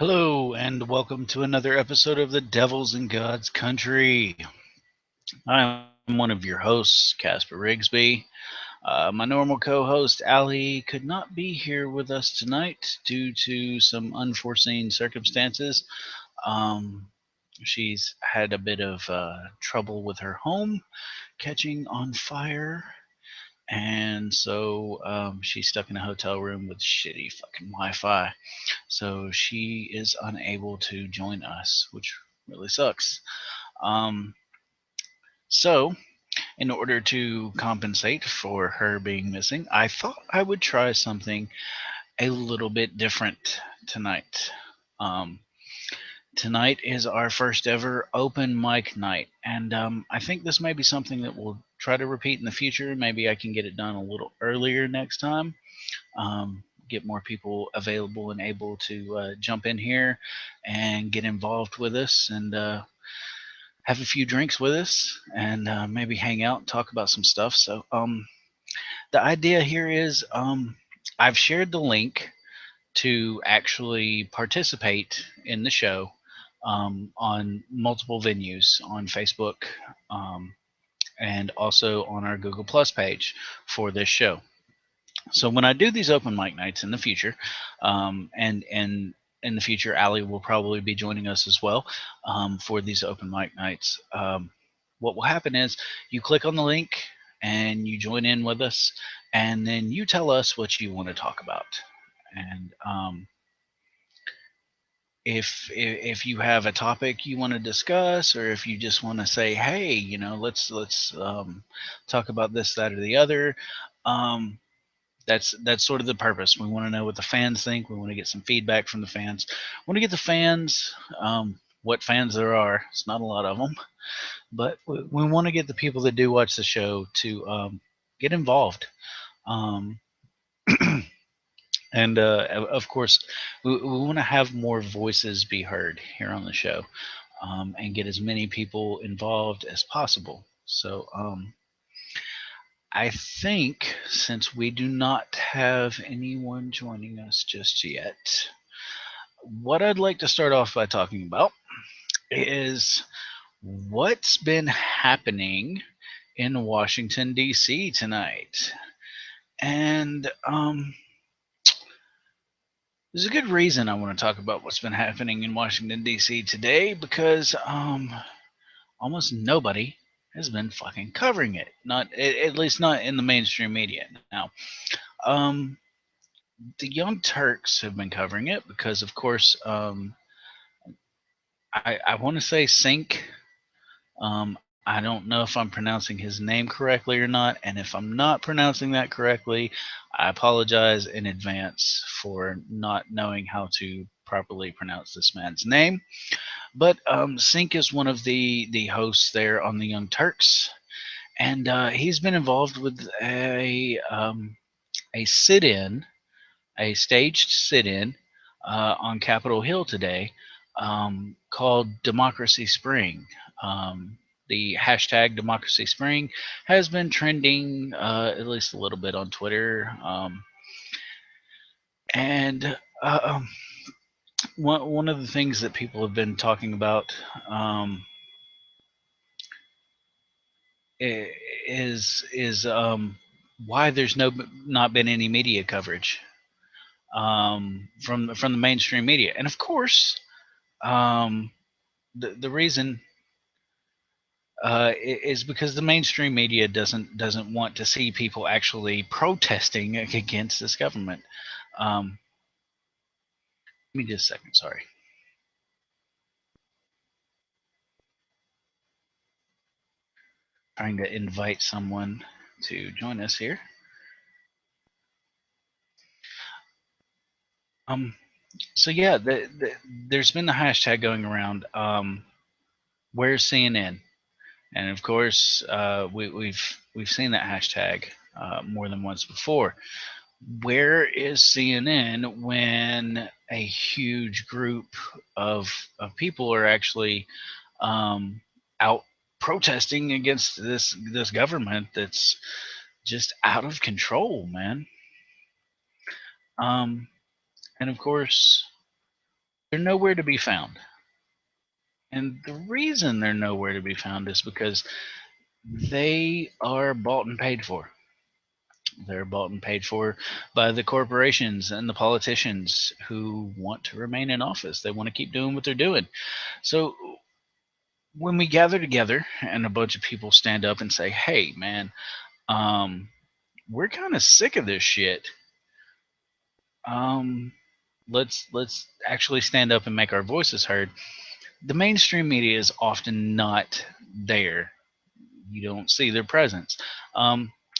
Hello, and welcome to another episode of the Devils and Gods Country. I'm one of your hosts, Casper Rigsby. My normal co host, Allie, could not be here with us tonight due to some unforeseen circumstances. Um, she's had a bit of trouble with her home catching on fire, and so she's stuck in a hotel room with shitty fucking Wi Fi. So she is unable to join us, which really sucks. Um, so, in order to compensate for her being missing, I thought I would try something a little bit different tonight. Um, Tonight is our first ever open mic night, and I think this may be something that we'll try to repeat in the future. Maybe I can get it done a little earlier next time. Get more people available and able to jump in here and get involved with us and have a few drinks with us and maybe hang out and talk about some stuff. So the idea here is I've shared the link to actually participate in the show on multiple venues on Facebook and also on our Google Plus page for this show. So when I do these open mic nights in the future, and in the future, Allie will probably be joining us as well for these open mic nights. What will happen is you click on the link and you join in with us, and then you tell us what you want to talk about. And if you have a topic you want to discuss, or if you just want to say, hey, let's talk about this, that, or the other. Um, that's sort of the purpose. We want to know what the fans think. We want to get some feedback from the fans. We want to get the fans, what fans there are. It's not a lot of them, but we want to get the people that do watch the show to get involved. Um, and of course, we want to have more voices be heard here on the show, and get as many people involved as possible. So I think since we do not have anyone joining us just yet, what I'd like to start off by talking about is what's been happening in Washington, D.C. tonight. And there's a good reason I want to talk about what's been happening in Washington, D.C. today because almost nobody has been fucking covering it. Not at least not in the mainstream media. Now, um, the Young Turks have been covering it because, of course, I want to say Sink. I don't know if I'm pronouncing his name correctly or not, and if I'm not pronouncing that correctly, I apologize in advance for not knowing how to properly pronounce this man's name. But Sink is one of the hosts there on the Young Turks, and he's been involved with a sit-in, a staged sit-in on Capitol Hill today, called Democracy Spring. The hashtag Democracy Spring has been trending at least a little bit on Twitter. And one of the things that people have been talking about is why there's not been any media coverage from the mainstream media, and of course, the reason is because the mainstream media doesn't want to see people actually protesting against this government. Um, Give me just a second. Sorry. Trying to invite someone to join us here. Um, so yeah, there's been the hashtag going around. Where's CNN? And of course, we've seen that hashtag more than once before. Where is CNN when a huge group of people are actually out protesting against this government that's just out of control, man? Um, and of course, nowhere to be found. And the reason they're nowhere to be found is because they are bought and paid for. They're bought and paid for by the corporations and the politicians who want to remain in office. They want to keep doing what they're doing. So when we gather together and a bunch of people stand up and say, "Hey, man, we're kind of sick of this shit. Um, let's actually stand up and make our voices heard." The mainstream media is often not there. You don't see their presence.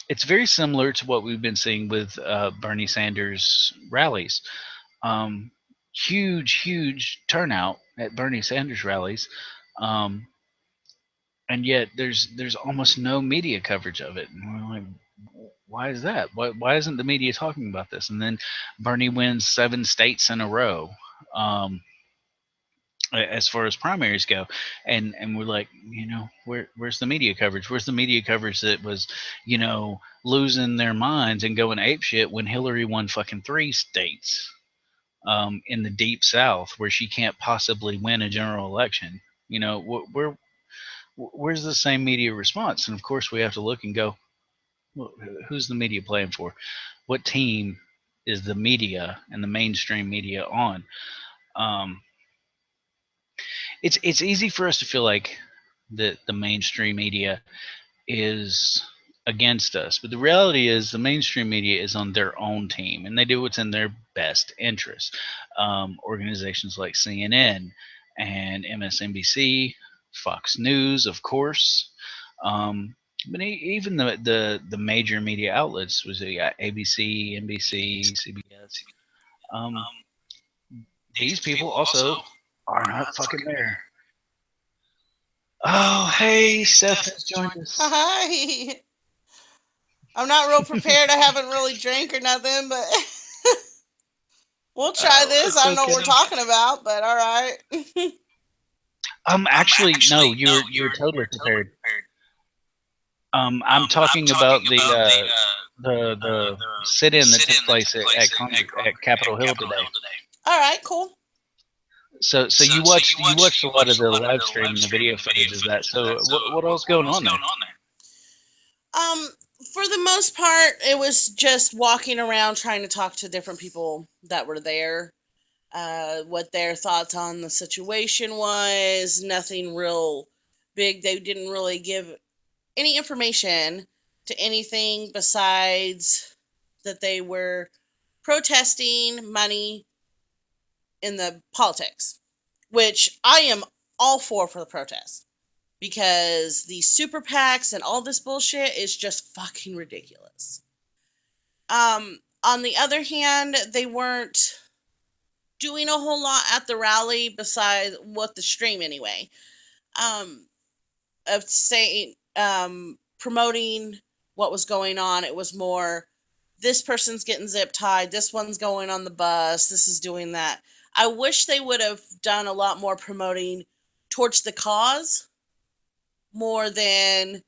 It's very similar to what we've been seeing with Bernie Sanders rallies. Um, huge turnout at Bernie Sanders rallies, um, and yet there's almost no media coverage of it. And we're like, why is that? Why isn't the media talking about this? And then Bernie wins 7 states in a row. As far as primaries go, and we're like, where's the media coverage? Where's the media coverage that was, losing their minds and going apeshit when Hillary won fucking 3 states in the deep South where she can't possibly win a general election? Where's the same media response? And of course, we have to look and go, well, who's the media playing for? What team is the media and the mainstream media on? It's easy for us to feel like the mainstream media is against us, but the reality is the mainstream media is on their own team and they do what's in their best interest. Organizations like CNN and MSNBC, Fox News, of course, but even the major media outlets, was ABC, NBC, CBS. Um, these people also are not fucking there. Oh, hey, Steph has joined us. Hi. I'm not real prepared. I haven't really drank or nothing, but we'll try this. I don't know what we're talking about, but all right. Actually, no, you were totally prepared. I'm talking about the sit-in that took place at Capitol Hill today. All right, cool. So you watched a lot of the live stream and the video footage of that. So what else going on there? Um, for the most part, it was just walking around trying to talk to different people that were there. What their thoughts on the situation was. Nothing real big. They didn't really give any information to anything besides that they were protesting money in the politics, which I am all for the protest because the super PACs and all this bullshit is just fucking ridiculous. On the other hand, they weren't doing a whole lot at the rally besides what the stream anyway. Of saying promoting what was going on. It was more this person's getting zip tied, this one's going on the bus, this is doing that. I wish they would have done a lot more promoting towards the cause more than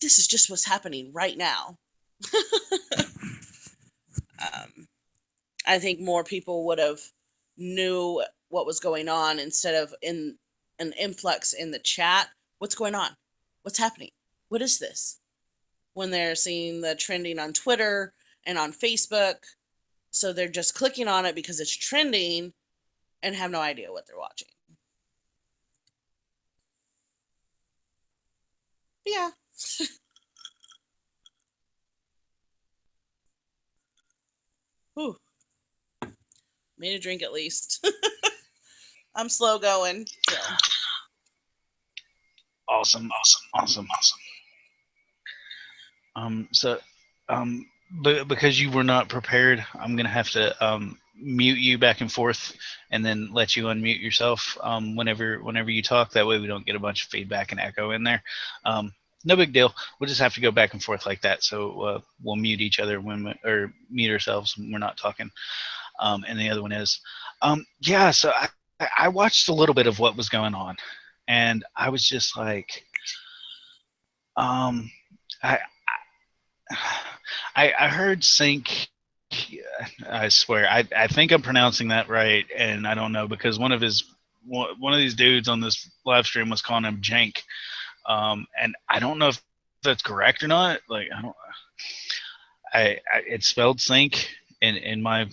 this is just what's happening right now. I think more people would have knew what was going on instead of in an influx in the chat. What's going on? What's happening? What is this? When they're seeing the trending on Twitter and on Facebook, so they're just clicking on it because it's trending and have no idea what they're watching. Yeah. Whew. Made a drink at least. I'm slow going. So. Awesome. So, because you were not prepared, I'm gonna have to mute you back and forth, and then let you unmute yourself whenever you talk. That way, we don't get a bunch of feedback and echo in there. No big deal. We'll just have to go back and forth like that. So we'll mute each other or mute ourselves when we're not talking. And the other one is, yeah. So I watched a little bit of what was going on, and I was just like, I heard Sync I swear, I think I'm pronouncing that right, and I don't know because one of these dudes on this live stream was calling him Jank, and I don't know if that's correct or not. Like it's spelled Sink in my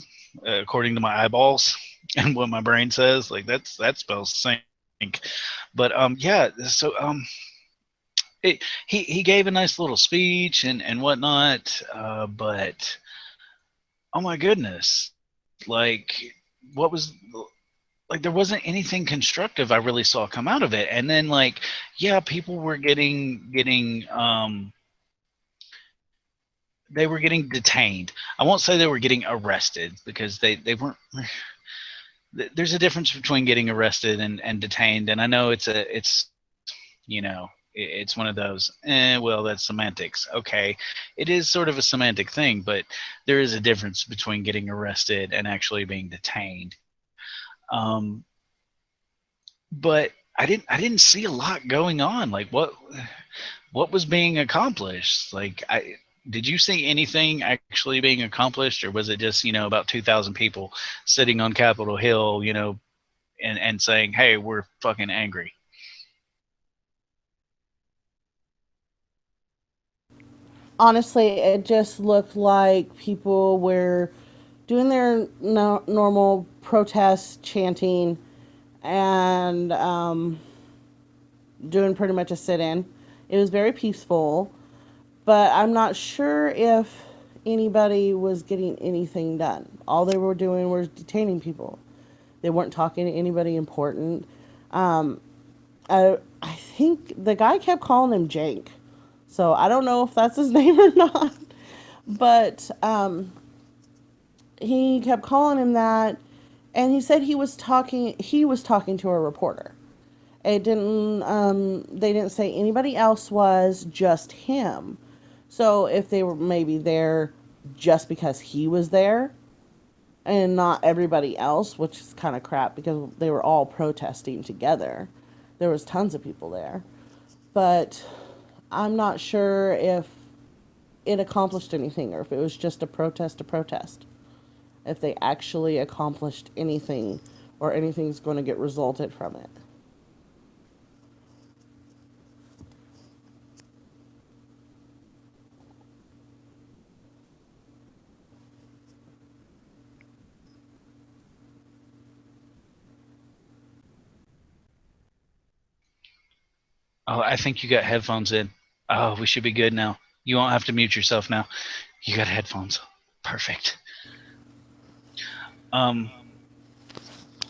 according to my eyeballs and what my brain says. Like that spells Sink, but yeah, so he gave a nice little speech and whatnot, but oh my goodness, what was like there wasn't anything constructive I really saw come out of it. And then like yeah, people were they were getting detained. I won't say they were getting arrested because they weren't. There's a difference between getting arrested and detained, and I know it's it's one of those. Well, that's semantics. Okay, it is sort of a semantic thing, but there is a difference between getting arrested and actually being detained. But I didn't see a lot going on. Like what was being accomplished? Like did you see anything actually being accomplished, or was it just about 2,000 people sitting on Capitol Hill, and saying, "Hey, we're fucking angry"? Honestly, it just looked like people were doing their normal protest chanting and doing pretty much a sit in. It was very peaceful, but I'm not sure if anybody was getting anything done. All they were doing was detaining people. They weren't talking to anybody important. Um, I think the guy kept calling him Jake. So I don't know if that's his name or not. But he kept calling him that, and he said he was talking to a reporter. It didn't they didn't say anybody else was, just him. So if they were maybe there just because he was there and not everybody else, which is kind of crap because they were all protesting together. There was tons of people there. But I'm not sure if it accomplished anything or if it was just a protest to protest. If they actually accomplished anything or anything's going to get resulted from it. Oh, I think you got headphones in. Oh, we should be good now. You won't have to mute yourself now. You got headphones. Perfect. Um,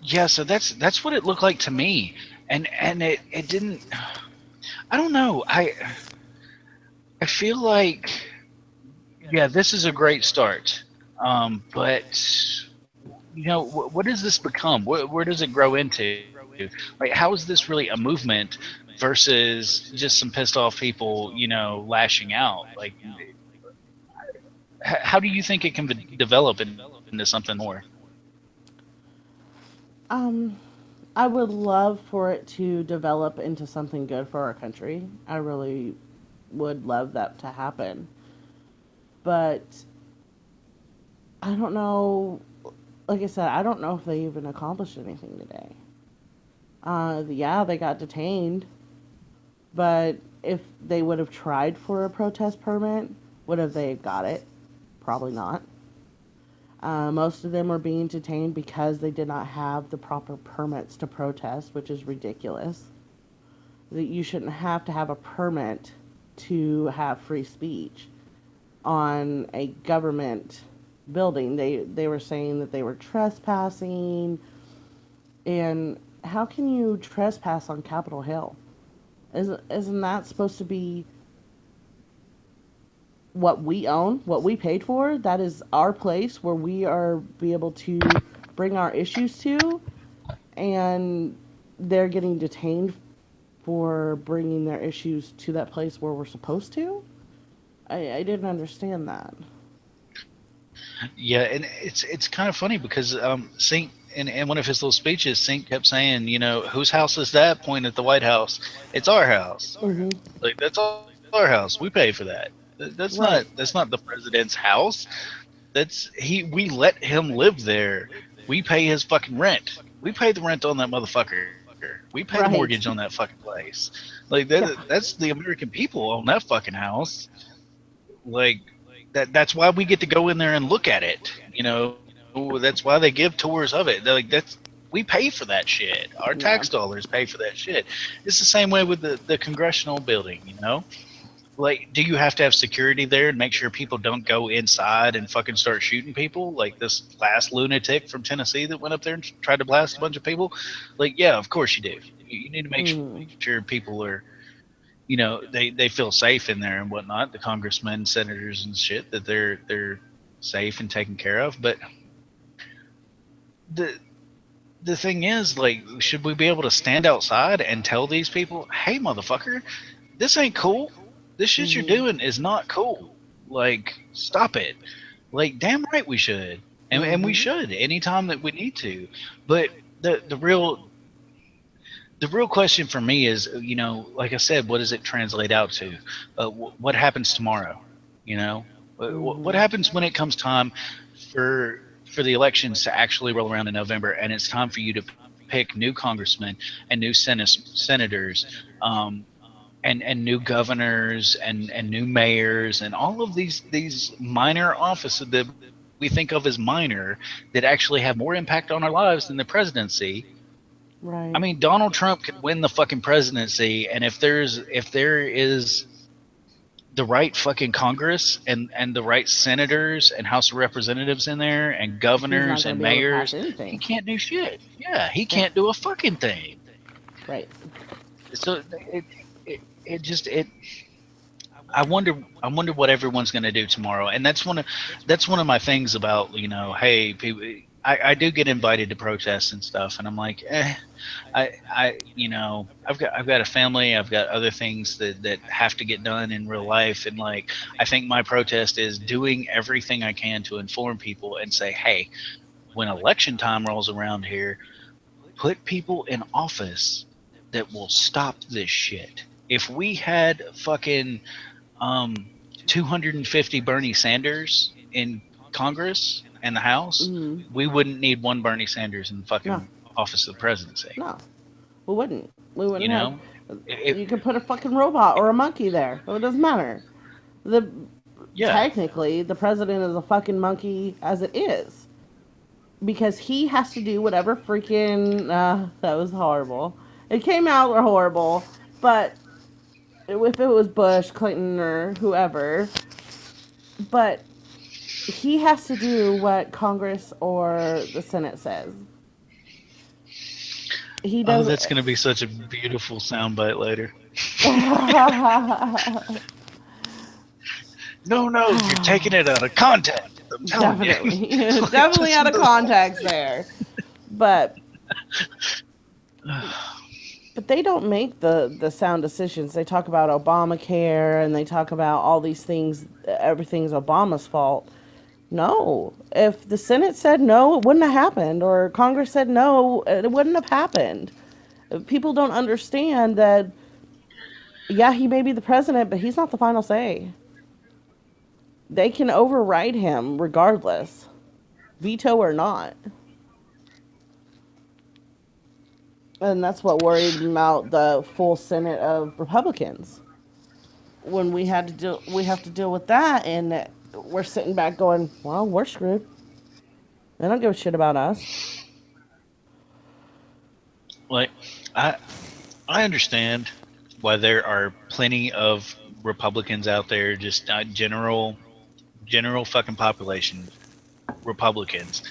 yeah, so that's what it looked like to me, and it didn't. I don't know. I feel like yeah, this is a great start. But what does this become? Where does it grow into? Like, how is this really a movement versus just some pissed off people, lashing out? Like, how do you think it can develop into something more? Um, I would love for it to develop into something good for our country. I really would love that to happen. But I don't know. Like I said, I don't know if they even accomplished anything today. Yeah, they got detained, but if they would have tried for a protest permit, would have they got it? Probably not. Most of them are being detained because they did not have the proper permits to protest, which is ridiculous. That you shouldn't have to have a permit to have free speech on a government building. They were saying that they were trespassing, and how can you trespass on Capitol Hill? Isn't that supposed to be what we own, what we paid for? That is our place where we are be able to bring our issues to, and they're getting detained for bringing their issues to that place where we're supposed to. I didn't understand that. Yeah, and it's kind of funny because Sink in one of his little speeches, Sink kept saying, whose house is that? Pointing at the White House. It's our house. Mm-hmm. Like that's our house. We pay for that. That's not Right. that's not the president's house. That's he. We let him live there. We pay his fucking rent. We pay the rent on that motherfucker. We pay the mortgage on Right. that fucking place. Like Yeah. that's the American people own that fucking house. Like that's why we get to go in there and look at it. That's why they give tours of it. They're like we pay for that shit. Our tax Yeah. dollars pay for that shit. It's the same way with the congressional building. Like, do you have to have security there and make sure people don't go inside and fucking start shooting people? Like this last lunatic from Tennessee that went up there and tried to blast a bunch of people? Like, yeah, of course you do. You need to make sure Mm. people are, they feel safe in there and whatnot. The congressmen, senators, and shit that they're safe and taken care of. But the the thing is, like, should we be able to stand outside and tell these people, hey, motherfucker, this ain't cool. This shit you're Mhm. doing is not cool. Like, stop it. Like, damn right we should. And we Mhm. should anytime that we need to. But the real question for me is, like I said, what does it translate out to? What happens tomorrow? You know, what Mhm. happens when it comes time for for the elections to actually roll around in November, and it's time for you to pick new congressmen and new senators, um, and new governors and new mayors and all of these minor offices that we think of as minor that actually have more impact on our lives than the presidency. I Right. mean, Donald Trump could win the fucking presidency, and if there is the right fucking Congress and the right senators and House of Representatives in there and He's not governors going to and be able to pass mayors, he anything. can't do shit. Yeah, he Yeah. can't do a fucking thing. Right. So it just it I wonder what everyone's going to do tomorrow, and that's one of my things about hey people. I do get invited to protests and stuff, and I'm like, I've got a family, I've got other things that have to get done in real life, and like I think my protest is doing everything I can to inform people and say, hey, when election time rolls around here, put people in office that will stop this shit. If we had fucking um, 250 Bernie Sanders in Congress and the House, Mhm. we wouldn't need one Bernie Sanders in the No. fucking office of the presidency. No. We wouldn't. We You wouldn't have. know, it, You could put a fucking robot or a monkey there. It doesn't matter. The yeah. Technically the president is a fucking monkey as it is because he has to do whatever freaking that was horrible. It came out horrible, but if it was Bush, Clinton, or whoever, but he has to do what Congress or the Senate says. He Oh, does. that's gonna be such a beautiful soundbite later. No, no, you're taking it out of context. I'm telling you. Definitely, Like, definitely just out of context there, but they don't make the sound decisions. They talk about Obamacare and they talk about all these things. Everything's Obama's fault. No, if the Senate said no, it wouldn't have happened, or Congress said no, it wouldn't have happened. People don't understand that. Yeah, he may be the president, but he's not the final say. They can override him regardless, veto or not. And that's what worried about the full Senate of Republicans. When we have to deal with that, and we're sitting back going, well, we're screwed. They don't give a shit about us. like, I I understand why there are plenty of Republicans out there, just general fucking population Republicans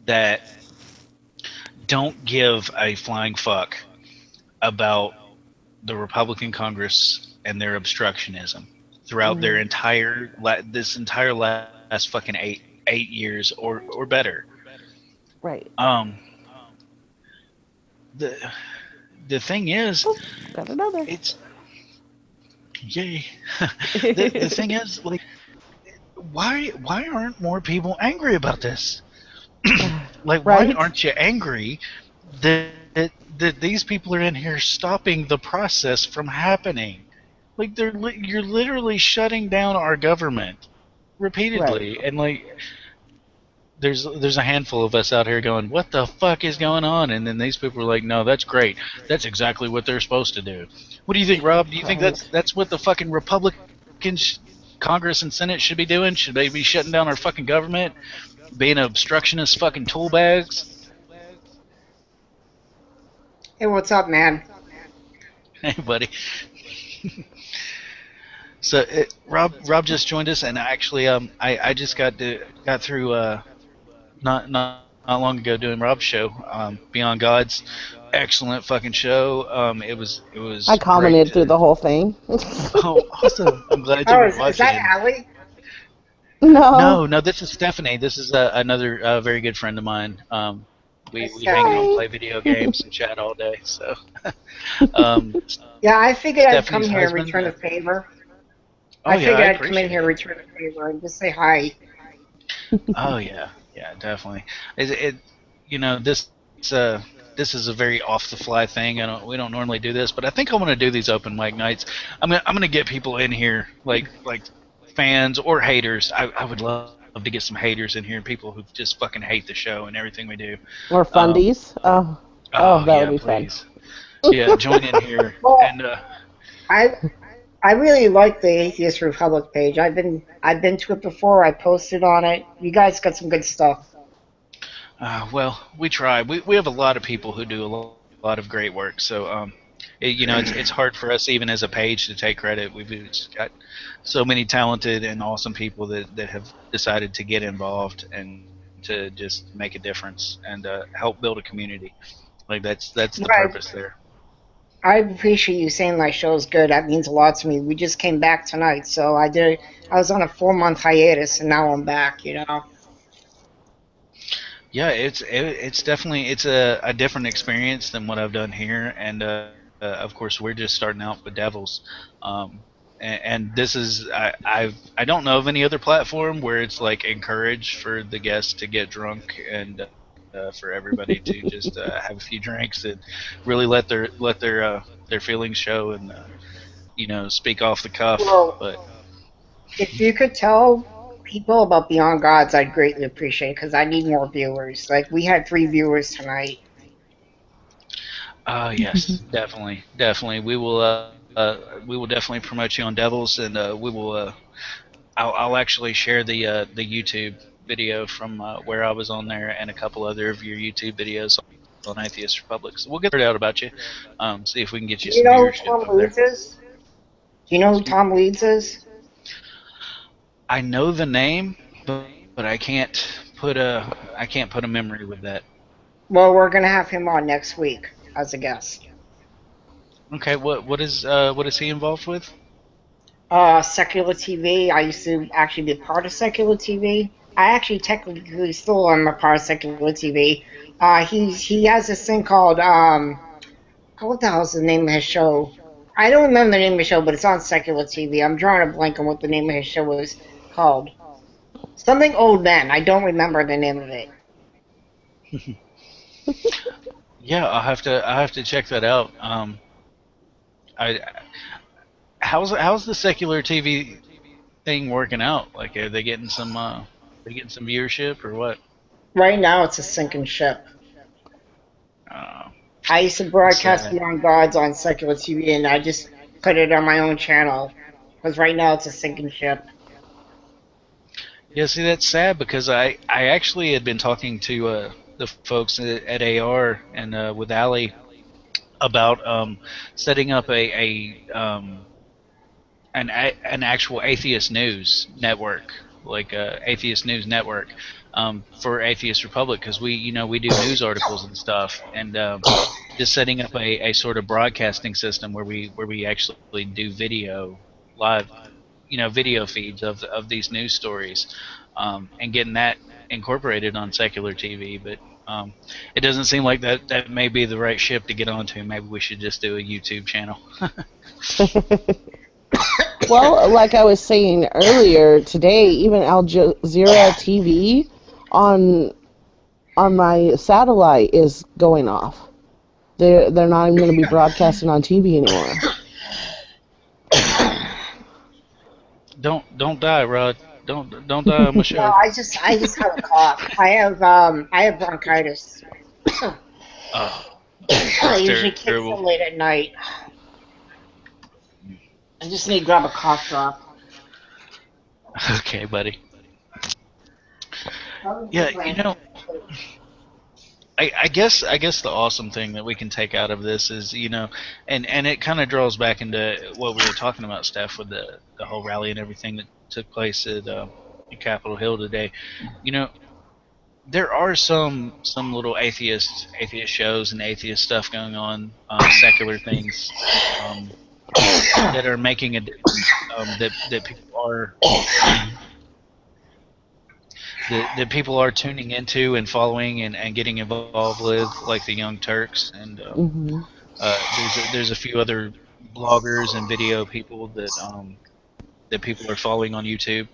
that don't give a flying fuck about the Republican Congress and their obstructionism throughout their Mm-hmm. entire last fucking eight years or better. Right. Um, the the thing is, Oh, got another. it's yay. The thing is, like, why aren't more people angry about this? Like, why Right. aren't you angry that these people are in here stopping the process from happening? Like, you're literally shutting down our government. Right. repeatedly, and like there's a handful of us out here going, "What the fuck is going on?" And then these people are like, "No, that's great. That's exactly what they're supposed to do." What do you think, Rob? Do you think Right. that's what the fucking Republicans, Congress and Senate should be doing? Should they be shutting down our fucking government, being obstructionist fucking tool bags? Hey, what's up, man? Hey, buddy. So Rob just joined us, and actually, I just got through not long ago doing Rob's show, Beyond Gods, excellent fucking show. It was I great commented to. through the whole thing. Oh, awesome! I'm glad you Oh, were is watching that it. Allie? No. No, no, this is Stephanie. This is another very good friend of mine. Hi, We hang out and Stephanie. Hi. play video games and chat all day. So, um, Yeah, I figured I'd come Stephanie's here and husband. return a favor. Oh I yeah, I figured I'd come in appreciate here and it. return a favor and just say hi. Oh yeah, yeah, definitely. It you know this is a very off the fly thing. We don't normally do this, but I think I want to do these open mic nights. I'm gonna get people in here like fans or haters. I would love to get some haters in here and people who just fucking hate the show and everything we do. Or Um, fundies. Oh, oh oh, that yeah, would be fun. please. Yeah, join in here Well, and I I really like the Atheist Republic page. I've been to it before. I posted on it. You guys got some good stuff. well, we try. We have a lot of people who do a lot of great work. So it's hard for us even as a page to take credit. We've just got so many talented and awesome people that have decided to get involved and to just make a difference and help build a community. Like that's the purpose Right. there. I appreciate you saying my show's good. That means a lot to me. We just came back tonight, so I was on a 4 month hiatus, and now I'm back. Yeah, it's definitely it's a different experience than what I've done here, and of course we're just starting out with Devils, um, and this is I don't know of any other platform where it's like encouraged for the guests to get drunk and for everybody to just have a few drinks and really let their feelings show and speak off the cuff, Well, but. if you could tell people about Beyond Gods, I'd greatly appreciate it because I need more viewers. Like we had 3 viewers tonight. Oh yes, definitely. We will definitely promote you on Devils, and we will. I'll actually share the YouTube video from where I was on there, and a couple other of your YouTube videos on Atheist Republic. So we'll get the word out about you. See if we can get you Do some you know who viewership Tom over there. Leeds is? Do you know who Tom Leeds is? I know the name, but I can't put a memory with that. Well, we're gonna have him on next week as a guest. Okay, what is he involved with? Secular TV. I used to actually be part of Secular TV. I actually technically still am a part of Secular TV. He has this thing called what the hell's the name of his show? I don't remember the name of the show, but it's on Secular TV. I'm drawing a blank on what the name of his show is called. Something Old Men. I don't remember the name of it. Yeah, I'll have to check that out. I how's the secular TV thing working out? Like, are they getting some viewership or what? Right now, it's a sinking ship. Uh, I used to it's broadcast sad. Beyond Gods on Secular TV, and I just put it on my own channel because right now it's a sinking ship. Yeah, see, that's sad because I actually had been talking to the folks at AR and with Allie about setting up an actual atheist news network, like atheist news network for Atheist Republic, because we do news articles and stuff, and just setting up a sort of broadcasting system where we actually do video live, video feeds of these news stories, and getting that incorporated on secular TV, but. It doesn't seem like that may be the right ship to get onto. Maybe we should just do a YouTube channel. Well, like I was saying earlier today, even Al Jazeera TV on on my satellite is going off. They're not even going to be broadcasting on TV anymore. Don't die, Rod. Don't die on my No, show. I just have a cough. I have bronchitis. Oh, It that's usually kicks terrible. in late at night. I just need to grab a cough drop. Okay, buddy. How was Yeah, your I guess the awesome thing that we can take out of this is, and it kind of draws back into what we were talking about, Steph, with the whole rally and everything that took place at Capitol Hill today. You know, there are some little atheist shows and atheist stuff going on, secular things, um, that are making a difference, that people are tuning into and following and getting involved with, like the Young Turks, and Mhm. there's a few other bloggers and video people that people are following on YouTube.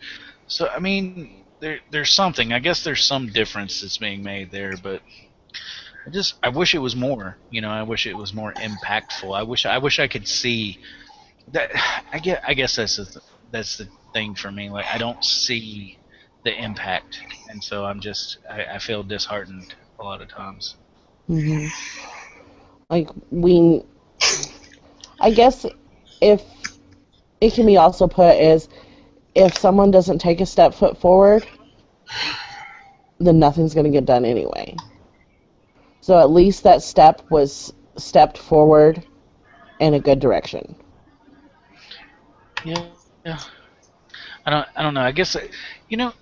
So I mean, there's something. I guess there's some difference that's being made there, but I wish it was more. I wish it was more impactful. I wish I could see that. I guess that's the thing for me. Like, I don't see the impact, and so I feel disheartened a lot of times. Mhm. Like I guess if it can be also put is if someone doesn't take a step foot forward, then nothing's going to get done anyway. So at least that step was stepped forward in a good direction. Yeah, I don't know. I guess you know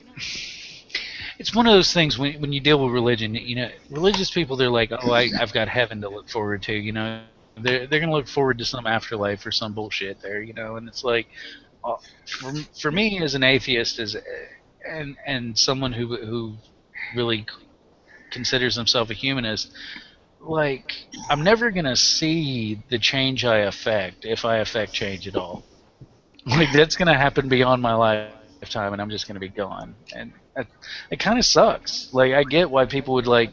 it's one of those things when you deal with religion. Religious people, they're like, oh, I've got heaven to look forward to. They're gonna look forward to some afterlife or some bullshit there. And it's like, uh, for me as an atheist, and someone who really considers himself a humanist, like, I'm never gonna see the change I affect, if I affect change at all. Like, that's gonna happen beyond my lifetime, and I'm just gonna be gone. And it kind of sucks. Like, I get why people would, like,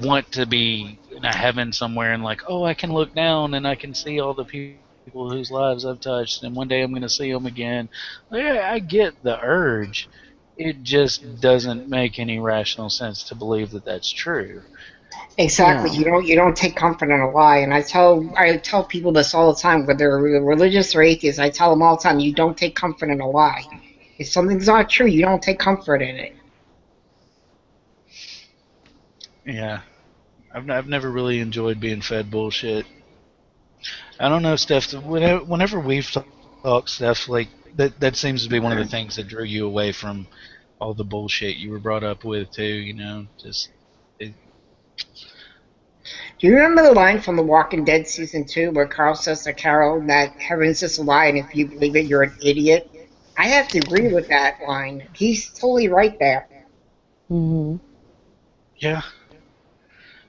want to be in a heaven somewhere, and, like, oh, I can look down and I can see all the people whose lives I've touched, and one day I'm gonna see them again. Yeah, I get the urge. It just doesn't make any rational sense to believe that that's true. Exactly. Yeah. You don't take comfort in a lie, and I tell people this all the time, whether they're religious or atheist. I tell them all the time, you don't take comfort in a lie. If something's not true, you don't take comfort in it. Yeah, I've never really enjoyed being fed bullshit. I don't know, Steph. Whenever we've talked, Steph, like, that seems to be one of the things that drew you away from all the bullshit you were brought up with too. Just it, Do you remember the line from The Walking Dead season 2 where Carl says to Carol that heaven's just a lie, and if you believe it, you're an idiot? I have to agree with that line. He's totally right there. Mhm. yeah.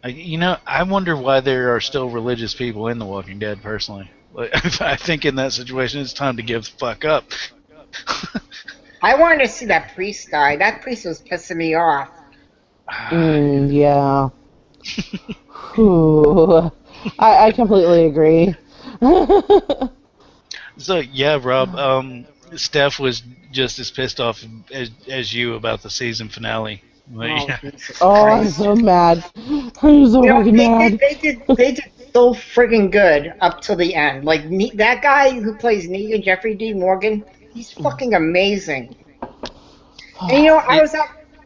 I wonder why there are still religious people in The Walking Dead. Personally, like, I think in that situation, it's time to give the fuck up. I wanted to see that priest die. That priest was pissing me off. Yeah. Whew. I completely agree. So yeah, Rob. Steph was just as pissed off as you about the season finale. Like, Oh, yeah. Jesus Oh, I'm Christ. so mad. I'm so You know, fucking mad. they did so friggin' good up to the end. Like that guy who plays Negan, Jeffrey D. Morgan, he's fucking amazing. And Yeah.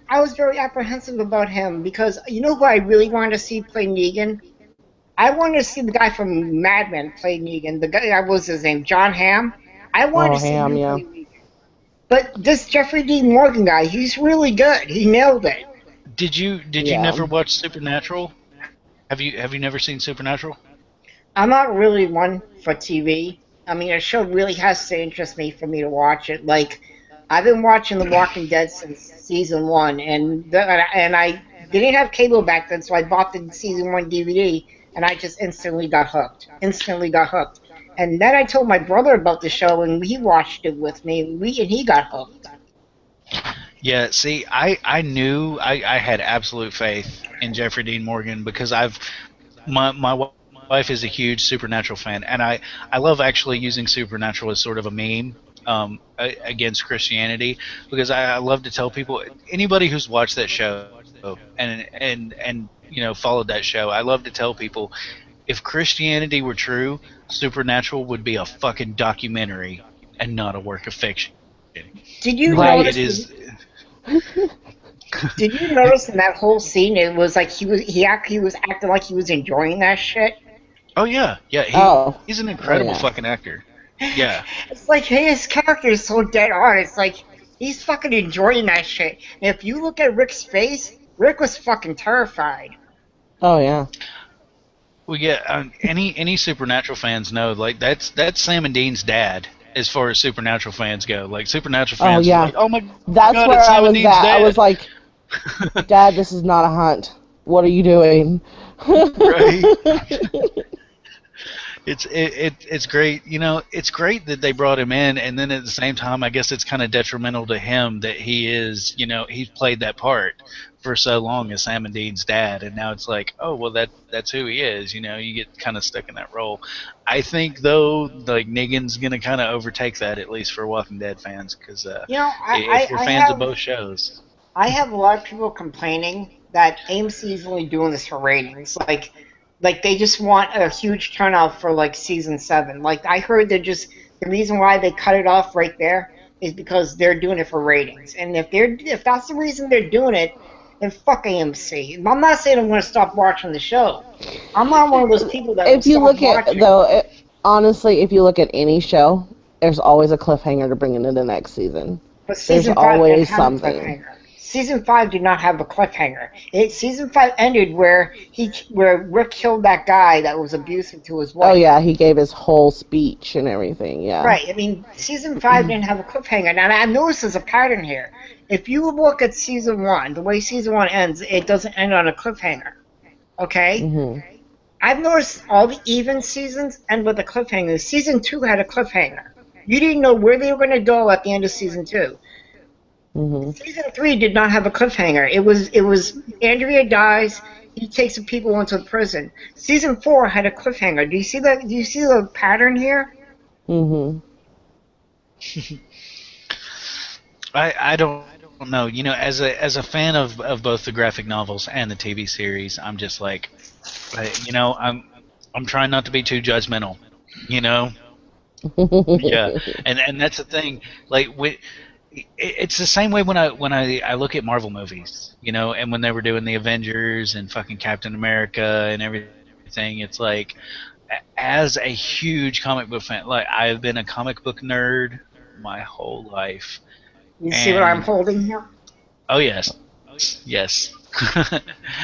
I was very apprehensive about him because you know who I really wanted to see play Negan? I wanted to see the guy from Mad Men play Negan. The guy, what was his name, John Hamm. I wanted Oh, to see Ham, him yeah. play Negan. But this Jeffrey D. Morgan guy, he's really good. He nailed it. Did you Yeah. never watch Supernatural? Have you never seen Supernatural? I'm not really one for TV. I mean, a show really has to interest me for me to watch it. Like, I've been watching The Walking Dead since season one, and I didn't have cable back then, so I bought the season one DVD, and I just instantly got hooked. Instantly got hooked. And then I told my brother about the show, and he watched it with me, and he got hooked. Yeah, see, I knew I had absolute faith in Jeffrey Dean Morgan because my wife is a huge Supernatural fan, and I love actually using Supernatural as sort of a meme. against Christianity, because I love to tell people, anybody who's watched that show and followed that show, I love to tell people, if Christianity were true, Supernatural would be a fucking documentary and not a work of fiction. Did you Like it Right. notice? is. Did you notice in that whole scene? It was like he was acting like he was enjoying that shit. Oh yeah, yeah. Oh. He's an Oh incredible yeah. fucking actor. Yeah. It's like his character is so dead on. It's like he's fucking enjoying that shit. And if you look at Rick's face, Rick was fucking terrified. Oh yeah. We get any Supernatural fans know, like that's Sam and Dean's dad. As far as Supernatural fans go, like Supernatural Oh fans are yeah. like, oh my That's god, where it's I Sam and was Dean's at. I dad. was like, Dad, this is not a hunt. What are you doing? Right. It's great. It's great that they brought him in, and then at the same time, I guess it's kind of detrimental to him that he's played that part for so long as Sam and Dean's dad, and now it's like, oh well, that's who he is. You get kind of stuck in that role. I think though, like Negan's gonna kind of overtake that, at least for Walking Dead fans, because You know, if you're fans of both shows. I have a lot of people complaining that AMC is only doing this for ratings. Like they just want a huge turnout for like season 7. Like I heard the reason why they cut it off right there is because they're doing it for ratings. And if that's the reason they're doing it, then fuck AMC. I'm not saying I'm going to stop watching the show. I'm not one of those people that will If you stop look at watching. though, honestly, if you look at any show, there's always a cliffhanger to bring into the next season. But There's season 5 didn't always have something. a cliffhanger. Season 5 did not have a cliffhanger. Season 5 ended where Rick killed that guy that was abusive to his wife. Oh yeah, he gave his whole speech and everything. Yeah. Right. I mean, season 5 didn't have a cliffhanger. Now I've noticed there's a pattern here. If you look at season 1, the way season 1 ends, it doesn't end on a cliffhanger. Okay. Mhm. I've noticed all the even seasons end with a cliffhanger. Season 2 had a cliffhanger. You didn't know where they were going to go at the end of season 2. Mhm. Season 3 did not have a cliffhanger. It was Andrea dies. He takes the people into prison. Season 4 had a cliffhanger. Do you see that? Do you see the pattern here? Mhm. I don't know. As a fan of both the graphic novels and the TV series, I'm just like, I'm trying not to be too judgmental. You know, yeah, and that's the thing. Like, it's the same way when I look at Marvel movies, and when they were doing the Avengers and fucking Captain America and everything. It's like, as a huge comic book fan, like I've been a comic book nerd my whole life, You see what I'm and holding here? oh yes,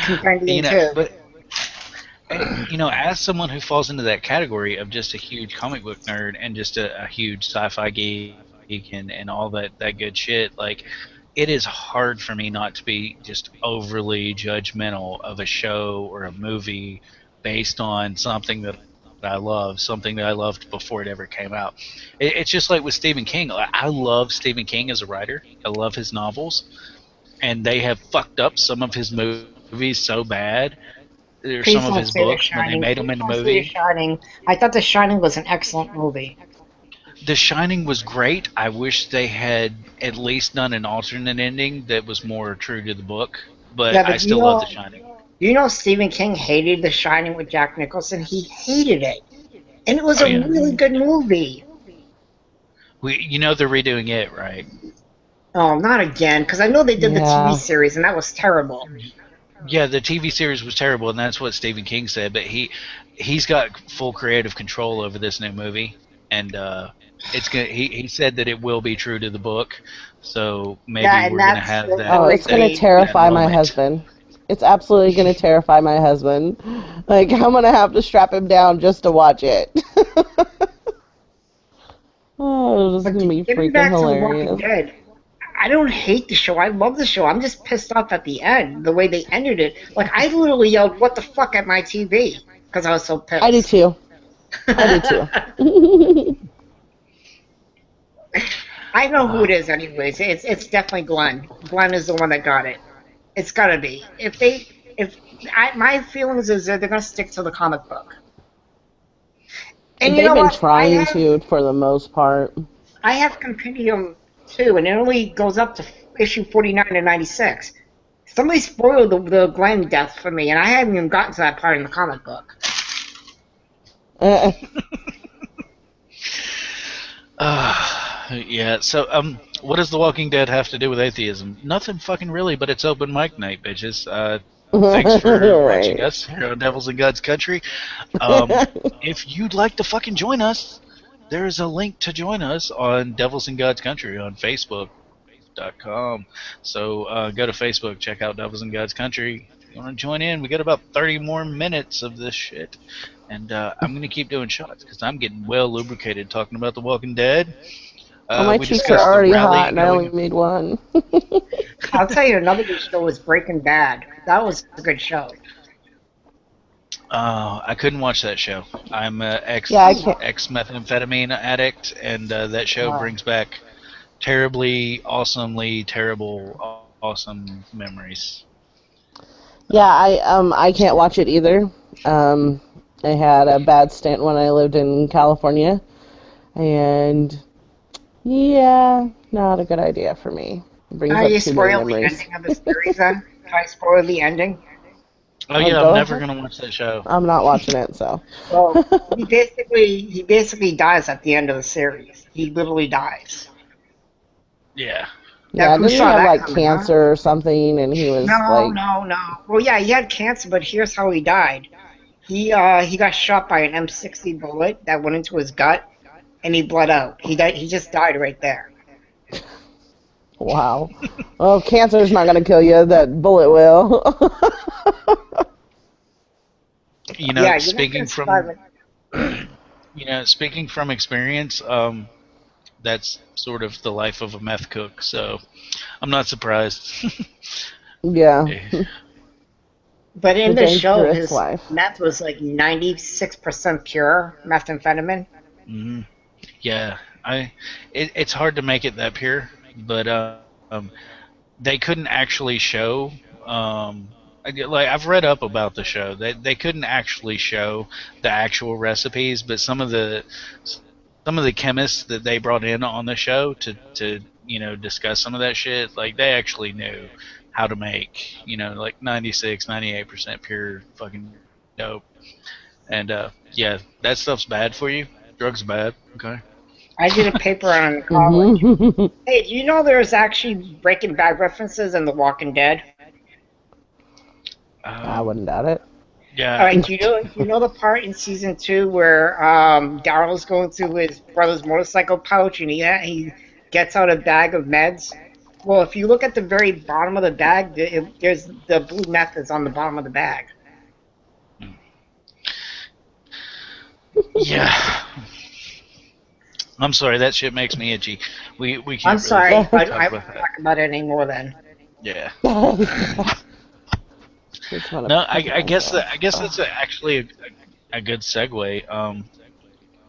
Compendium 2. but as someone who falls into that category of just a huge comic book nerd and just a huge sci-fi geek and all that good shit, like, it is hard for me not to be just overly judgmental of a show or a movie based on something that I love, something that I loved before it ever came out. It's just like with Stephen King. I love Stephen King as a writer. I love his novels, and they have fucked up some of his movies so bad, or some of his Please don't books say when The they made them Shining. into Please don't say The movie. Shining. I thought The Shining was an excellent movie. The Shining was great. I wish they had at least done an alternate ending that was more true to the book, but Yeah, I but still love The Shining. Stephen King hated The Shining with Jack Nicholson? He hated it. And it was Oh a yeah, really good movie. they're redoing it, right? Oh, not again, because I know they did the TV Yeah. series, and that was terrible. Yeah, the TV series was terrible, and that's what Stephen King said. But he's got full creative control over this new movie, and it's gonna. He said that it will be true to the book, so maybe Yeah, and we're gonna that's have the Oh, it's gonna Rigsby. that terrify my moment. husband. It's absolutely gonna terrify my husband. Like I'm gonna have to strap him down just to watch it. Oh, this is But gonna be getting freaking back to The Walking hilarious. Dead, I don't hate the show. I love the show. I'm just pissed off at the end, the way they ended it. Like, I literally yelled, "What the fuck," at my TV, because I was so pissed. I do too. I do too. I know who it is, anyways. It's definitely Glenn. Glenn is the one that got it. It's gotta be. My feelings is that they're gonna stick to the comic book. And you They've know been what? trying to for the most part. I have Compendium too, and it only goes up to issue 49 to 96. Somebody spoiled the Glenn death for me, and I haven't even gotten to that part in the comic book. Yeah, so, what does The Walking Dead have to do with atheism? Nothing fucking really, but it's open mic night, bitches. Thanks for watching Right. us here on Devils in God's Country. If you'd like to fucking join us, there is a link to join us on Devils in God's Country on Facebook.com. So go to Facebook, check out Devils in God's Country. If you want to join in, we got about 30 more minutes of this shit. And I'm going to keep doing shots because I'm getting well lubricated talking about The Walking Dead. Well, my We cheeks are discussed the already rally hot, and I only going. made one. I'll tell you another good show was Breaking Bad. That was a good show. I couldn't watch that show. I'm an Yeah, I can't. ex methamphetamine addict, and that show brings back terribly, awesomely terrible, awesome memories. Yeah, I can't watch it either. I had a bad stint when I lived in California, and yeah, not a good idea for me. It brings Can up you too many spoil the memories. ending of the series then? Can I spoil the ending? Oh yeah, Go I'm never ahead. gonna watch that show. I'm not watching it, so. Well, he basically dies at the end of the series. He literally dies. Yeah. Now, Yeah, who didn't he saw have that like coming, huh? cancer or something, and he was No, like, no, no. Well, yeah, he had cancer, but here's how he died. He got shot by an M60 bullet that went into his gut, and he bled out. He died. He just died right there. wow. Well, if cancer's not going to kill you, that bullet will. You know, Yeah, you're not speaking gonna survive from it. speaking from experience, that's sort of the life of a meth cook. So I'm not surprised. Yeah, But the in the show, dangerous his life. meth was like 96% pure methamphetamine. hmm Yeah, it's hard to make it that pure, but they couldn't actually show. Like I've read up about the show. They couldn't actually show the actual recipes, but some of the chemists that they brought in on the show to discuss some of that shit, like they actually knew how to make like 96, 98% pure fucking dope. And yeah, that stuff's bad for you. Drugs are bad. Okay. I did a paper on it in college. Hmm. Hey, do you know there's actually Breaking Bad references in The Walking Dead? I Um, wouldn't doubt it. All yeah. right, do you know the part in season 2 where Daryl's going through his brother's motorcycle pouch and he gets out a bag of meds? Well, if you look at the very bottom of the bag, there's the blue meth is on the bottom of the bag. Yeah. I'm sorry, that shit makes me itchy. We I'm can't really sorry, I talk won't about that. talk about it anymore then. Yeah. Just want to No, put I guess myself. that's actually a good segue.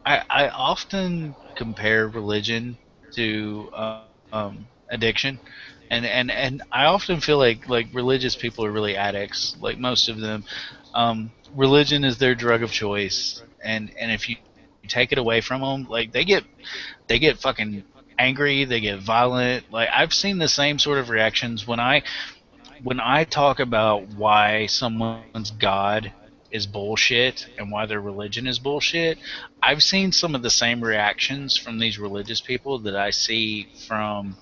I often compare religion to addiction, and I often feel like religious people are really addicts. Like most of them, religion is their drug of choice, and if you take it away from them, like they get fucking angry, they get violent. Like I've seen the same sort of reactions when I talk about why someone's God is bullshit and why their religion is bullshit. I've seen some of the same reactions from these religious people that I see from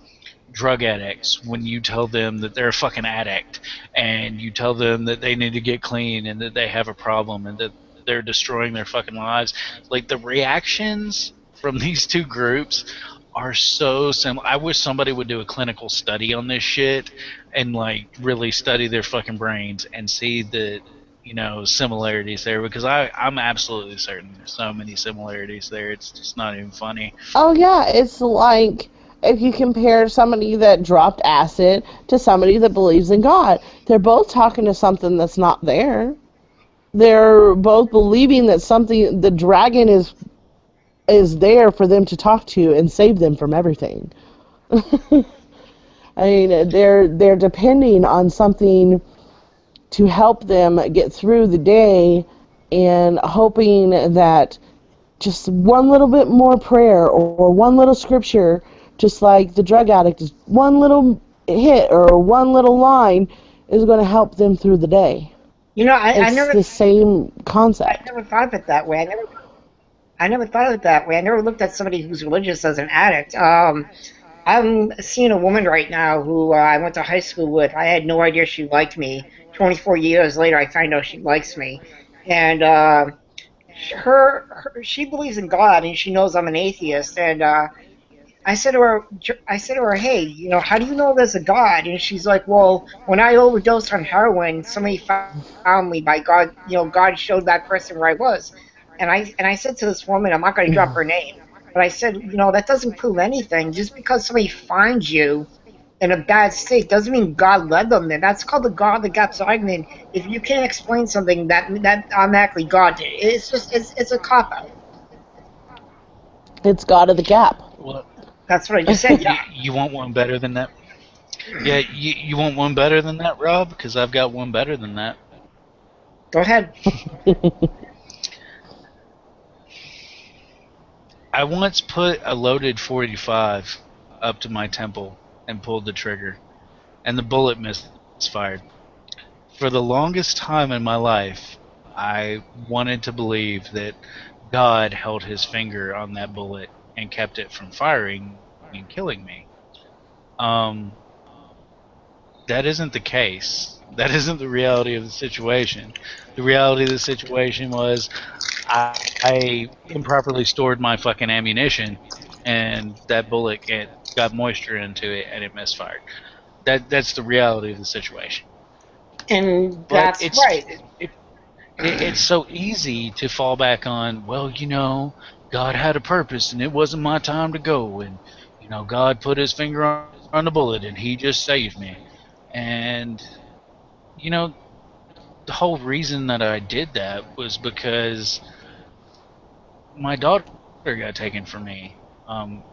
drug addicts when you tell them that they're a fucking addict and you tell them that they need to get clean and that they have a problem and that they're destroying their fucking lives. Like the reactions from these two groups are so similar. I wish somebody would do a clinical study on this shit and like really study their fucking brains and see the similarities there, because I'm absolutely certain there's so many similarities there. It's just not even funny. Oh yeah, it's like if you compare somebody that dropped acid to somebody that believes in God. They're both talking to something that's not there. They're both believing that something, the dragon is there for them to talk to and save them from everything. I mean, they're depending on something to help them get through the day and hoping that just one little bit more prayer or one little scripture, just like the drug addict, is one little hit or one little line is going to help them through the day. You know, I It's never, the same concept. I never thought of it that way. I never thought of it that way. I never looked at somebody who's religious as an addict. I'm seeing a woman right now who I went to high school with. I had no idea she liked me. 24 years later, I find out she likes me, and she believes in God, and she knows I'm an atheist. And I said to her, hey, you know, how do you know there's a God? And she's like, well, when I overdosed on heroin, somebody found me by God. You know, God showed that person where I was. And I said to this woman, I'm not going to drop her name, but I said, you know, that doesn't prove anything. Just because somebody finds you in a bad state doesn't mean God led them there. That's called the God that gaps argument. If you can't explain something, that automatically God did. It's a cop out. It's God of the gap. Well, That's what I just said. Yeah. you want one better than that? Yeah, you want one better than that, Rob? Because I've got one better than that. Go ahead. I once put a loaded .45 up to my temple and pulled the trigger, and the bullet misfired. For the longest time in my life, I wanted to believe that God held his finger on that bullet and kept it from firing and killing me. That isn't the case. That isn't the reality of the situation. The reality of the situation was I improperly stored my fucking ammunition, and that bullet got moisture into it, and it misfired. That's the reality of the situation. And But that's right. it's so easy to fall back on, well, you know, God had a purpose, and it wasn't my time to go, and you know, God put his finger on the bullet, and he just saved me. And you know, the whole reason that I did that was because my daughter got taken from me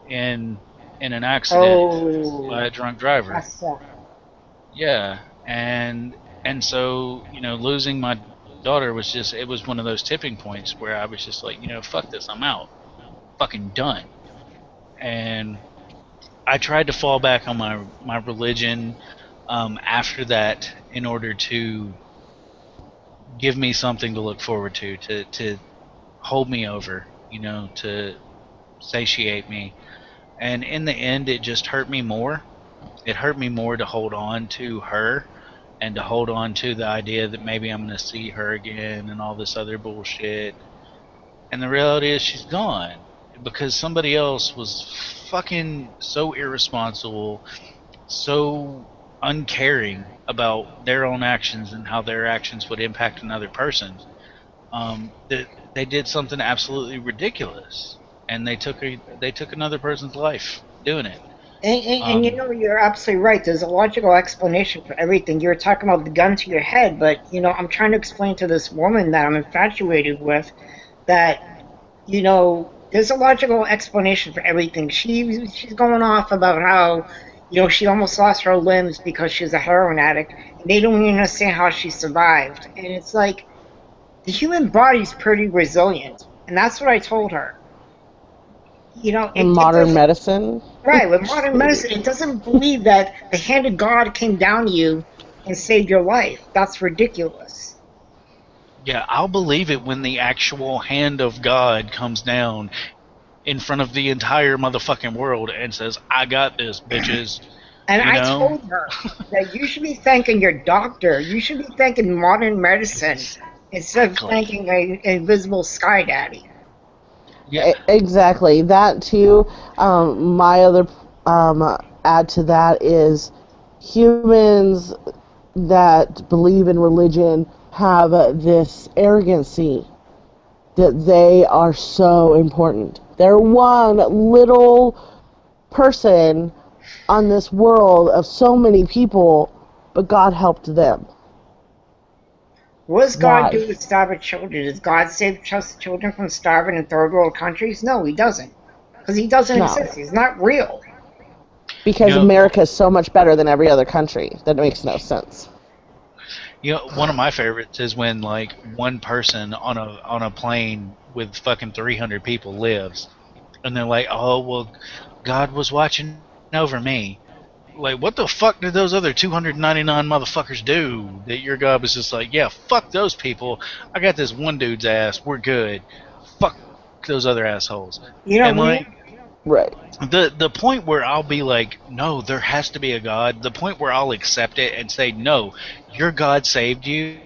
in an accident by Oh, a drunk driver. that's Yeah, and so you know, losing my daughter was just, it was one of those tipping points where I was just like, you know, fuck this, I'm out, fucking done. And I tried to fall back on my religion after that in order to give me something to look forward to hold me over, you know, to satiate me. And in the end, it just hurt me more. It hurt me more to hold on to her and to hold on to the idea that maybe I'm going to see her again and all this other bullshit. And the reality is she's gone because somebody else was fucking so irresponsible, so uncaring about their own actions and how their actions would impact another person, that they did something absolutely ridiculous, and they took another person's life doing it. and you know, you're absolutely right. There's a logical explanation for everything. You're talking about the gun to your head, but you know, I'm trying to explain to this woman that I'm infatuated with that, you know, there's a logical explanation for everything. She's going off about how, you know, she almost lost her limbs because she's a heroin addict, and they don't even understand how she survived. And it's like the human body's pretty resilient, and that's what I told her. You know, In it modern doesn't. medicine. Right, with modern medicine, it doesn't believe that the hand of God came down to you and saved your life. That's ridiculous. Yeah, I'll believe it when the actual hand of God comes down in front of the entire motherfucking world and says, "I got this, bitches." And You I know? told her that you should be thanking your doctor. You should be thanking modern medicine instead of Exactly. thanking an invisible sky daddy. Yeah. Exactly. That too. My other add to that is humans that believe in religion have this arrogancy that they are so important. They're one little person on this world of so many people, but God helped them. What does God Why? do with starving children? Does God save children from starving in third world countries? No, he doesn't. Because he doesn't No. exist. He's not real. You Because know, America is so much better than every other country. That makes no sense. one of my favorites is when like one person on a plane with fucking 300 people lives. And they're like, oh, well, God was watching over me. Like, what the fuck did those other 299 motherfuckers do that your God was just like, yeah, fuck those people. I got this one dude's ass. We're good. Fuck those other assholes. And You know, like, we Right. the point where I'll be like, no, there has to be a God. The point where I'll accept it and say, no, your God saved you,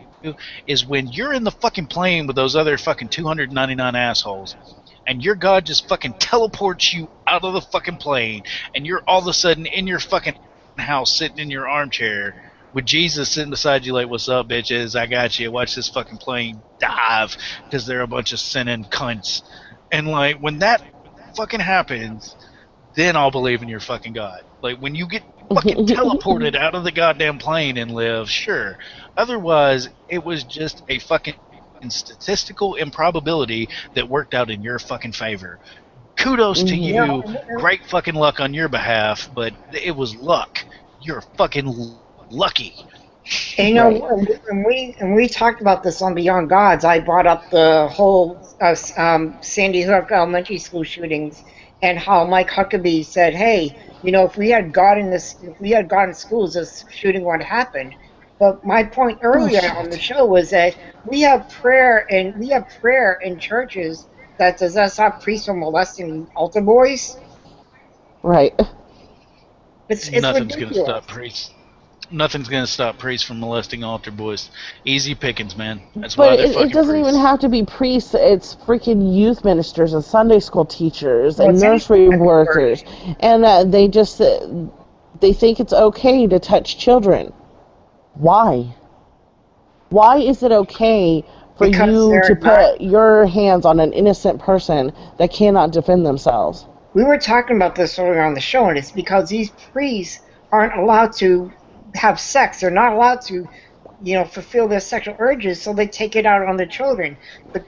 is when you're in the fucking plane with those other fucking 299 assholes, and your God just fucking teleports you out of the fucking plane, and you're all of a sudden in your fucking house sitting in your armchair with Jesus sitting beside you like, what's up, bitches? I got you. Watch this fucking plane dive because they're a bunch of sinning cunts. And like, when that fucking happens, then I'll believe in your fucking God. Like, when you get fucking teleported out of the goddamn plane and live, sure. Otherwise, it was just a fucking statistical improbability that worked out in your fucking favor. Kudos to Mhm. you you. know, Great fucking luck on your behalf, but it was luck. You're fucking lucky. and, Right. and we talked about this on Beyond Gods. I brought up the whole Sandy Hook elementary school shootings and how Mike Huckabee said, "Hey, you know, if we had God in schools, this shooting wouldn't happen." But my point earlier on the Bullshit. show was that we have prayer in churches that does that stop priests from molesting altar boys? Right. It's Nothing's gonna ridiculous. stop priests. Nothing's gonna stop priests from molesting altar boys. Easy pickings, man. That's But why they're it fucking doesn't even priests. have to be priests. It's freaking youth ministers and Sunday school teachers Well, and it's nursery anything that workers, and they think it's okay to touch children. Why? Why is it okay for because you to they're not. put your hands on an innocent person that cannot defend themselves? We were talking about this earlier on the show, and it's because these priests aren't allowed to have sex. They're not allowed to, fulfill their sexual urges, so they take it out on the children.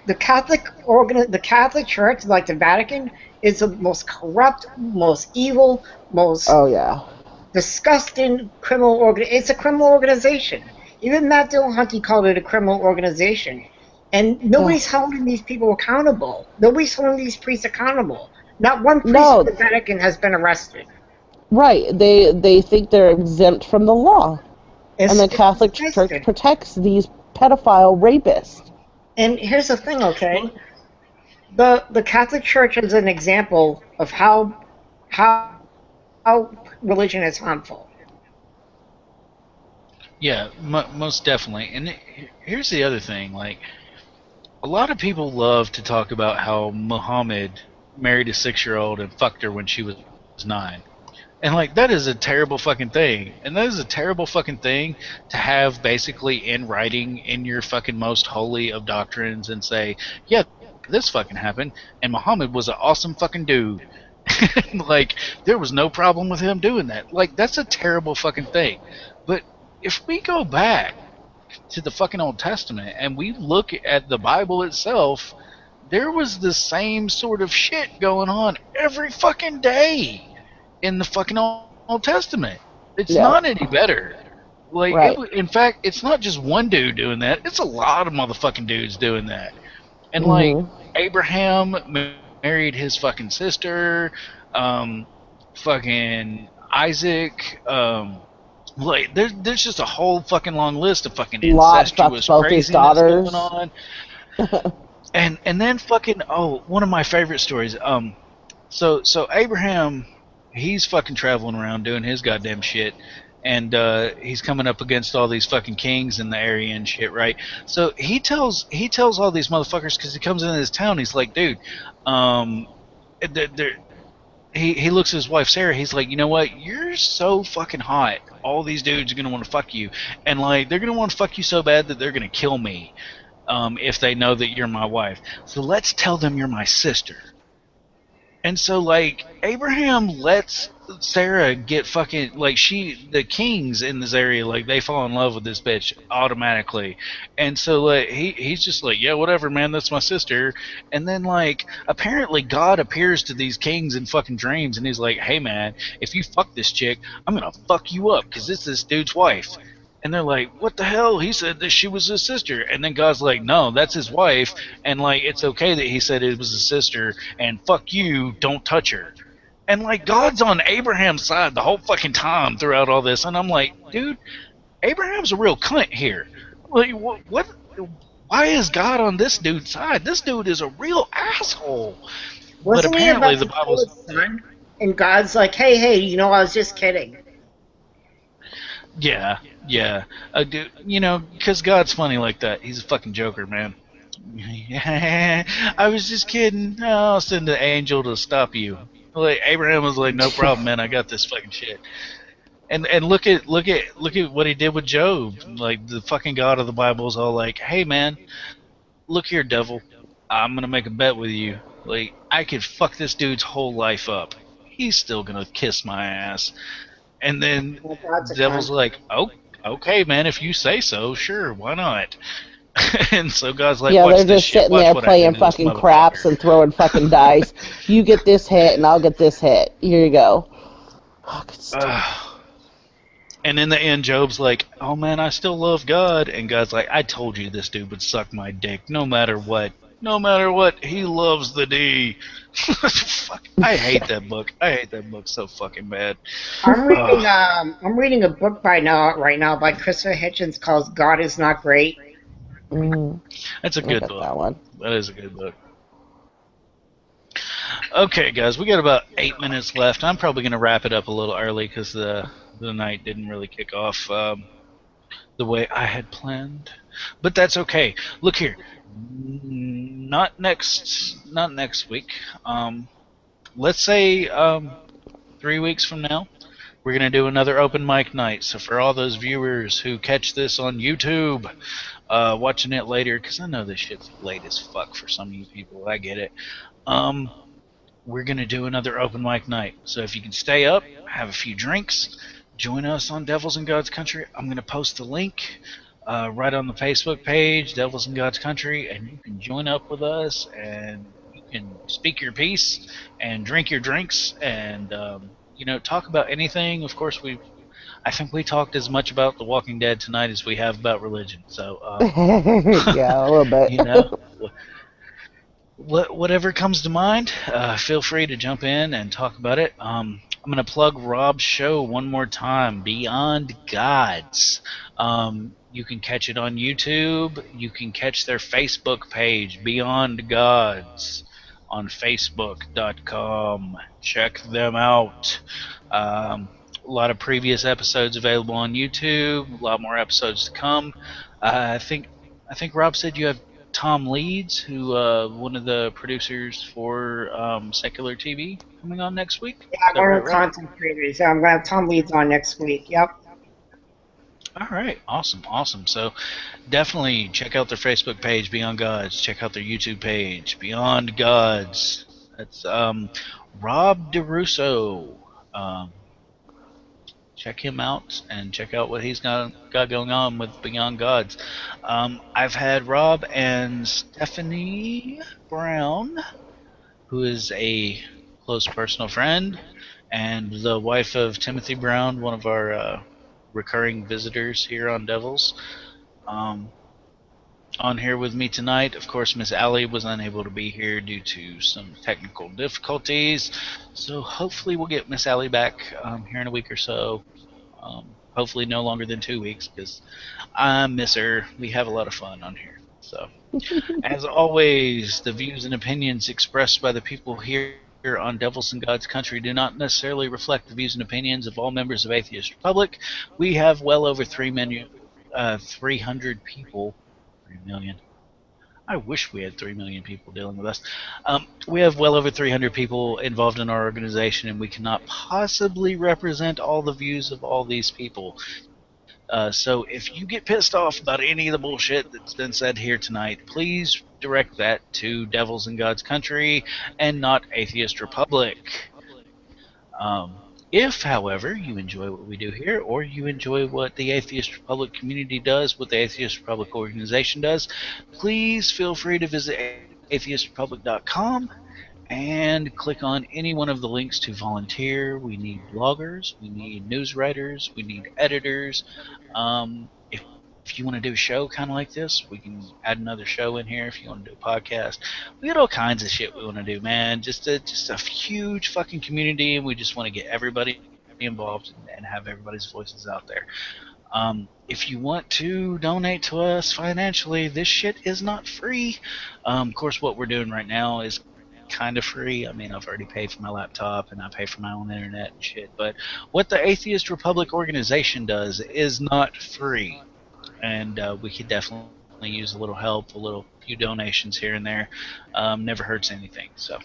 The Catholic Church, like the Vatican, is the most corrupt, most evil, most Oh yeah. disgusting criminal organ. It's a criminal organization. Even Matt Dillahunty called it a criminal organization. And nobody's Ugh. holding these people accountable. Nobody's holding these priests accountable. Not one priest in No, the Vatican has been arrested. right. They think they're exempt from the law, and the It's Catholic Church disgusting. protects these pedophile rapists. And here's the thing, okay? Well, The Catholic Church is an example of how religion is harmful. yeah, most definitely. And here's the other thing: like, a lot of people love to talk about how Muhammad married a 6-year-old and fucked her when she was 9. And like, that is a terrible fucking thing. And that is a terrible fucking thing to have basically in writing in your fucking most holy of doctrines and say, yeah, this fucking happened, and Muhammad was an awesome fucking dude. Like, there was no problem with him doing that. Like, that's a terrible fucking thing. But if we go back to the fucking Old Testament and we look at the Bible itself, there was the same sort of shit going on every fucking day in the fucking Old Testament. It's not Yeah. any better. Like, Right. in fact, it's not just one dude doing that. It's a lot of motherfucking dudes doing that. And like, Mhm. Abraham married his fucking sister. Um, fucking Isaac. Like, there's just a whole fucking long list of fucking Lot fucked incestuous both his craziness going daughters. on. And then fucking, oh, one of my favorite stories. So Abraham, he's fucking traveling around doing his goddamn shit, and he's coming up against all these fucking kings in the area and shit, right? So he tells all these motherfuckers, because he comes into this town. He's like, dude, um, they're, he looks at his wife Sarah. He's like, you know what? You're so fucking hot. All these dudes are gonna want to fuck you, and like, they're gonna want to fuck you so bad that they're gonna kill me, if they know that you're my wife. So let's tell them you're my sister. And so, like, Abraham lets Sarah get fucking, like, the kings in this area, like, they fall in love with this bitch automatically. And so, like, he's just like, yeah, whatever, man, that's my sister. And then, like, apparently God appears to these kings in fucking dreams, and he's like, hey, man, if you fuck this chick, I'm gonna fuck you up, because it's this dude's wife. And they're like, what the hell? He said that she was his sister. And then God's like, no, that's his wife. And like, it's okay that he said it was his sister. And fuck you, don't touch her. And like, God's on Abraham's side the whole fucking time throughout all this. And I'm like, dude, Abraham's a real cunt here. Like, what? Why is God on this dude's side? This dude is a real asshole. But Wasn't he apparently about the to kill Bible's his son? And God's like, hey, I was just kidding. yeah, yeah. Dude, because God's funny like that. He's a fucking joker, man. I was just kidding. I'll send an angel to stop you. Like Abraham was like, no problem, man. I got this fucking shit. And look at what he did with Job. Like the fucking God of the Bible is all like, hey man, look here, devil. I'm gonna make a bet with you. Like I could fuck this dude's whole life up. He's still gonna kiss my ass. And then Well, God's a the devil's cunt. like, oh, okay, man, if you say so, sure, why not? And so God's like, Yeah, watch they're this just shit. sitting Watch there what I do playing to this fucking craps motherfucker. and throwing fucking dice. You get this hit and I'll get this hit. Here you go. Fucking stupid. And in the end, Job's like, oh man, I still love God. And God's like, I told you this dude would suck my dick no matter what. No matter what, he loves the D. Fuck, I hate Yeah. that book. I hate that book so fucking bad. I'm reading a book right now by Christopher Hitchens called God Is Not Great. Mm, That's a I good got book. that one. That is a good book. Okay, guys, we got about 8 minutes left. I'm probably going to wrap it up a little early because the night didn't really kick off the way I had planned. But that's okay. Look here, not next week. Let's say 3 weeks from now, we're gonna do another open mic night. So for all those viewers who catch this on YouTube, watching it later, because I know this shit's late as fuck for some of you people. I get it. Um, we're going to do another open mic night. So if you can stay up, have a few drinks, join us on Devils in God's Country. I'm going to post the link right on the Facebook page, Devils in God's Country, and you can join up with us and you can speak your piece and drink your drinks and talk about anything. Of course, I think we talked as much about The Walking Dead tonight as we have about religion. So Yeah, a little bit. you know, whatever comes to mind, feel free to jump in and talk about it. I'm going to plug Rob's show one more time, Beyond Gods. You can catch it on YouTube. You can catch their Facebook page, Beyond Gods, on Facebook.com. Check them out. A lot of previous episodes available on YouTube. A lot more episodes to come. I think Rob said you have Tom Leeds, who one of the producers for Secular TV, coming on next week. Yeah, Is that one right, of the Rob? content creators. I'm gonna have Tom Leeds on next week. Yep. All right, awesome, awesome. So definitely check out their Facebook page, Beyond Gods. Check out their YouTube page, Beyond Gods. That's Rob DeRusso. Um, check him out and check out what he's got going on with Beyond Gods. I've had Rob and Stephanie Brown, who is a close personal friend and the wife of Timothy Brown, one of our recurring visitors here on Devils. Um, on here with me tonight, of course, Miss Allie was unable to be here due to some technical difficulties, so hopefully we'll get Miss Allie back here in a week or so. Hopefully no longer than 2 weeks, because I miss her. We have a lot of fun on here. So, as always, the views and opinions expressed by the people here on Devils in God's Country do not necessarily reflect the views and opinions of all members of Atheist Republic. We have well over 300 people. 3 million. I wish we had 3 million people dealing with us. We have well over 300 people involved in our organization, and we cannot possibly represent all the views of all these people. So if you get pissed off about any of the bullshit that's been said here tonight, please direct that to Devils in God's Country and not Atheist Republic. If, however, you enjoy what we do here, or you enjoy what the Atheist Republic community does, what the Atheist Republic organization does, please feel free to visit atheistrepublic.com and click on any one of the links to volunteer. We need bloggers, we need news writers, we need editors. If you want to do a show kind of like this, we can add another show in here. If you want to do a podcast, we got all kinds of shit we want to do, man. Just a huge fucking community, and we just want to get everybody involved and have everybody's voices out there. If you want to donate to us financially, this shit is not free. Of course, what we're doing right now is kind of free. I mean, I've already paid for my laptop and I pay for my own internet and shit. But what the Atheist Republic organization does is not free. And we could definitely use a little help, few donations here and there. Never hurts anything. So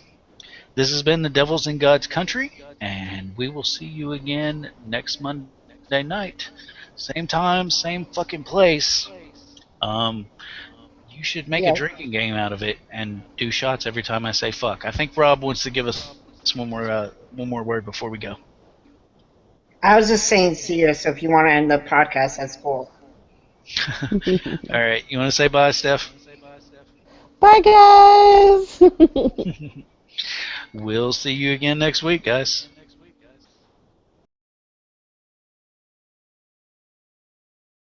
this has been the Devils in God's Country, and we will see you again next Monday night. Same time, same fucking place. Um, you should make a Yeah, drinking game out of it and do shots every time I say fuck. I think Rob wants to give us one more word before we go. I was just saying see you, so if you want to end the podcast, that's cool. All right, you want to say bye, Steph? Bye, guys. We'll see you again next week, guys.